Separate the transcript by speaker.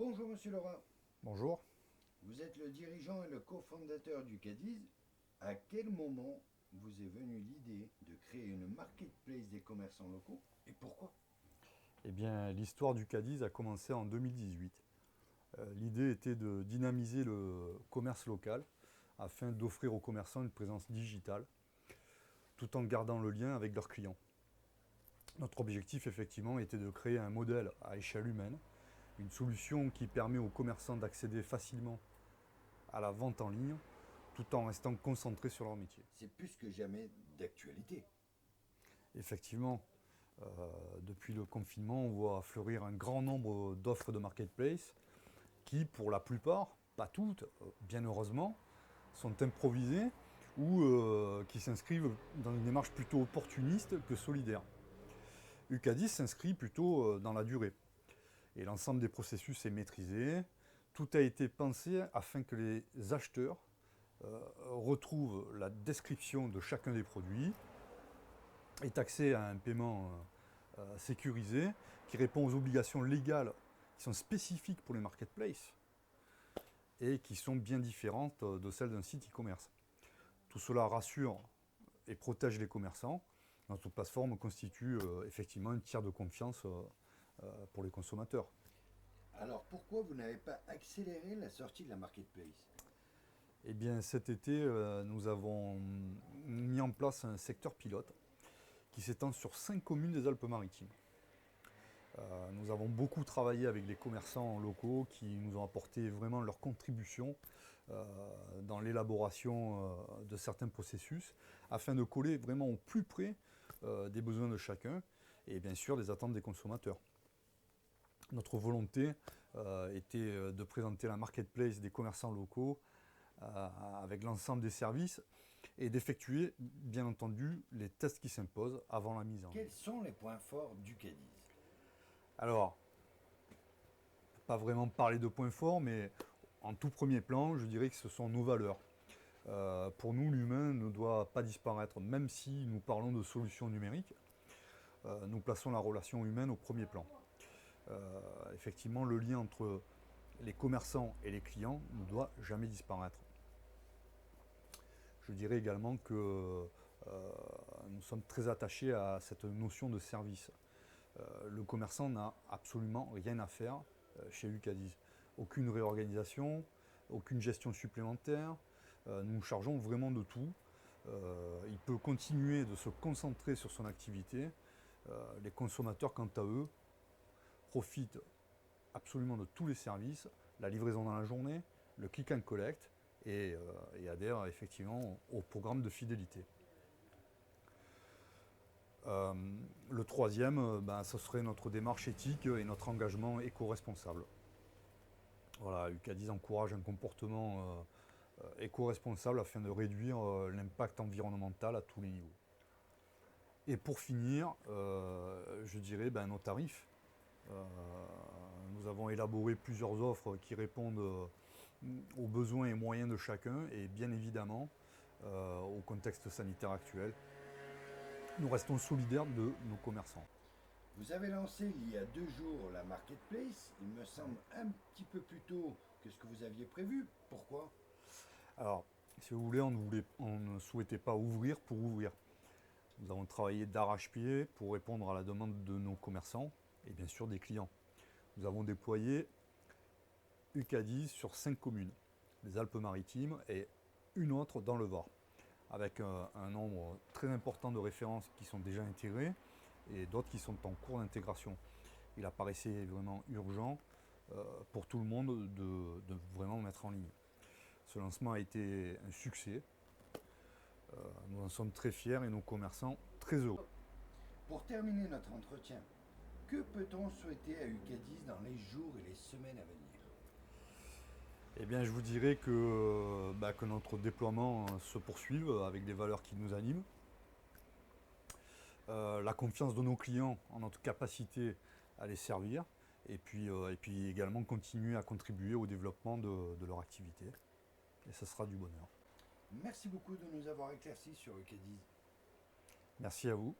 Speaker 1: Bonjour Monsieur Laurent,
Speaker 2: Bonjour.
Speaker 1: vous êtes le dirigeant et le cofondateur du Cadiz. À quel moment vous est venue l'idée de créer une marketplace des commerçants locaux et pourquoi?
Speaker 2: Eh bien, l'histoire du Cadiz a commencé en 2018. L'idée était de dynamiser le commerce local afin d'offrir aux commerçants une présence digitale tout en gardant le lien avec leurs clients. Notre objectif, effectivement, était de créer un modèle à échelle humaine, une solution qui permet aux commerçants d'accéder facilement à la vente en ligne tout en restant concentrés sur leur métier.
Speaker 1: C'est plus que jamais d'actualité.
Speaker 2: Effectivement, depuis le confinement, on voit fleurir un grand nombre d'offres de marketplace qui, pour la plupart, pas toutes, bien heureusement, sont improvisées ou qui s'inscrivent dans une démarche plutôt opportuniste que solidaire. UCADIS s'inscrit plutôt dans la durée. Et l'ensemble des processus est maîtrisé. Tout a été pensé afin que les acheteurs retrouvent la description de chacun des produits, aient accès à un paiement sécurisé qui répond aux obligations légales qui sont spécifiques pour les marketplaces et qui sont bien différentes de celles d'un site e-commerce. Tout cela rassure et protège les commerçants. Notre plateforme constitue effectivement un tiers de confiance pour les consommateurs.
Speaker 1: Alors pourquoi vous n'avez pas accéléré la sortie de la marketplace?
Speaker 2: Eh bien, cet été, nous avons mis en place un secteur pilote qui s'étend sur 5 communes des Alpes-Maritimes. Nous avons beaucoup travaillé avec les commerçants locaux qui nous ont apporté vraiment leur contribution dans l'élaboration de certains processus afin de coller vraiment au plus près des besoins de chacun et bien sûr des attentes des consommateurs. Notre volonté était de présenter la marketplace des commerçants locaux avec l'ensemble des services et d'effectuer bien entendu les tests qui s'imposent avant la mise en ligne.
Speaker 1: Quels sont les points forts du Cadiz?
Speaker 2: Alors, pas vraiment parler de points forts, mais en tout premier plan, je dirais que ce sont nos valeurs. Pour nous, l'humain ne doit pas disparaître, même si nous parlons de solutions numériques. Nous plaçons la relation humaine au premier plan. Effectivement, le lien entre les commerçants et les clients ne doit jamais disparaître. Je dirais également que nous sommes très attachés à cette notion de service. Le commerçant n'a absolument rien à faire chez Ucadis. Aucune réorganisation, aucune gestion supplémentaire. Nous nous chargeons vraiment de tout. Il peut continuer de se concentrer sur son activité. Les consommateurs, quant à eux, profitent absolument de tous les services, la livraison dans la journée, le click and collect et adhèrent effectivement au programme de fidélité. Le troisième, ce serait notre démarche éthique et notre engagement éco-responsable. Voilà, UCADIS encourage un comportement éco-responsable afin de réduire l'impact environnemental à tous les niveaux. Et pour finir, je dirais nos tarifs. Nous avons élaboré plusieurs offres qui répondent aux besoins et moyens de chacun et bien évidemment au contexte sanitaire actuel. Nous restons solidaires de nos commerçants.
Speaker 1: Vous avez lancé il y a 2 jours la marketplace, il me semble un petit peu plus tôt que ce que vous aviez prévu. Pourquoi?
Speaker 2: Alors, si vous voulez, on ne souhaitait pas ouvrir pour ouvrir. Nous avons travaillé d'arrache-pied pour répondre à la demande de nos commerçants et bien sûr des clients. Nous avons déployé UCADIS sur 5 communes, les Alpes-Maritimes et une autre dans le Var, avec un nombre très important de références qui sont déjà intégrées et d'autres qui sont en cours d'intégration. Il apparaissait vraiment urgent pour tout le monde de vraiment mettre en ligne. Ce lancement a été un succès. Nous en sommes très fiers et nos commerçants très heureux.
Speaker 1: Pour terminer notre entretien, que peut-on souhaiter à Ucadis dans les jours et les semaines à venir?
Speaker 2: Eh bien, je vous dirais que notre déploiement se poursuive avec des valeurs qui nous animent. La confiance de nos clients en notre capacité à les servir et puis également continuer à contribuer au développement de leur activité. Et ce sera du bonheur.
Speaker 1: Merci beaucoup de nous avoir éclaircis sur Ucadis.
Speaker 2: Merci à vous.